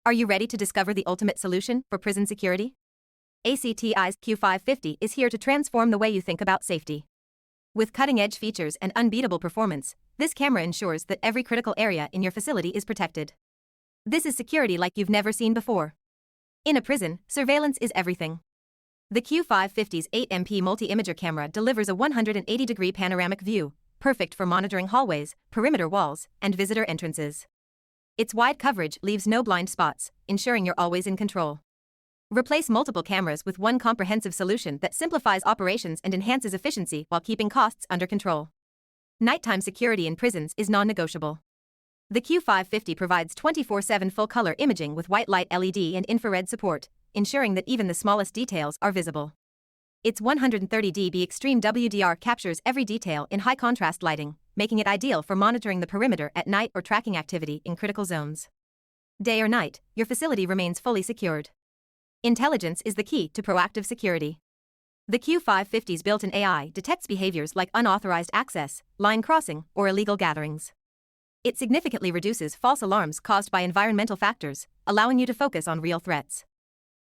Are you ready to discover the ultimate solution for prison security? ACTi's Q550 is here to transform the way you think about safety. With cutting-edge features and unbeatable performance, this camera ensures that every critical area in your facility is protected. This is security like you've never seen before. In a prison, surveillance is everything. The Q550's 8MP multi-imager camera delivers a 180-degree panoramic view, perfect for monitoring hallways, perimeter walls, and visitor entrances. Its wide coverage leaves no blind spots, ensuring you're always in control. Replace multiple cameras with one comprehensive solution that simplifies operations and enhances efficiency while keeping costs under control. Nighttime security in prisons is non-negotiable. The Q550 provides 24/7 full-color imaging with white light LED and infrared support, ensuring that even the smallest details are visible. Its 130 dB extreme WDR captures every detail in high-contrast lighting, making it ideal for monitoring the perimeter at night or tracking activity in critical zones. Day or night, your facility remains fully secured. Intelligence is the key to proactive security. The Q550's built-in AI detects behaviors like unauthorized access, line crossing, or illegal gatherings. It significantly reduces false alarms caused by environmental factors, allowing you to focus on real threats.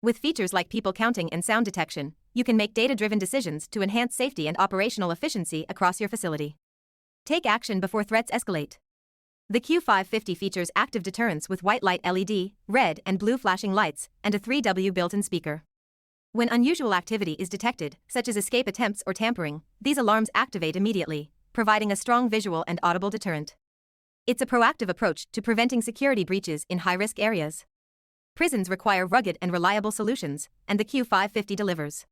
With features like people counting and sound detection, you can make data-driven decisions to enhance safety and operational efficiency across your facility. Take action before threats escalate. The Q550 features active deterrence with white light LED, red and blue flashing lights, and a 3W built-in speaker. When unusual activity is detected, such as escape attempts or tampering, these alarms activate immediately, providing a strong visual and audible deterrent. It's a proactive approach to preventing security breaches in high-risk areas. Prisons require rugged and reliable solutions, and the Q550 delivers.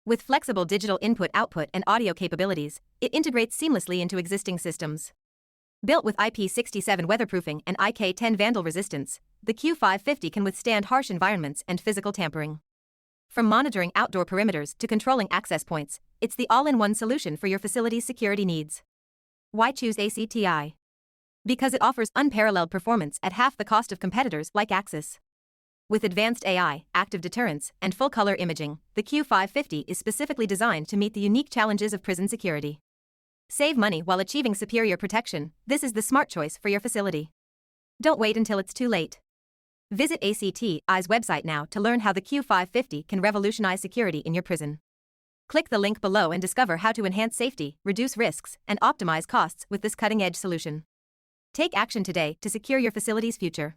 With flexible digital input-output and audio capabilities, it integrates seamlessly into existing systems. Built with IP67 weatherproofing and IK10 vandal resistance, the Q550 can withstand harsh environments and physical tampering. From monitoring outdoor perimeters to controlling access points, it's the all-in-one solution for your facility's security needs. Why choose ACTi? Because it offers unparalleled performance at half the cost of competitors like Axis. With advanced AI, active deterrence, and full-color imaging, the Q550 is specifically designed to meet the unique challenges of prison security. Save money while achieving superior protection. This is the smart choice for your facility. Don't wait until it's too late. Visit ACTi's website now to learn how the Q550 can revolutionize security in your prison. Click the link below and discover how to enhance safety, reduce risks, and optimize costs with this cutting-edge solution. Take action today to secure your facility's future.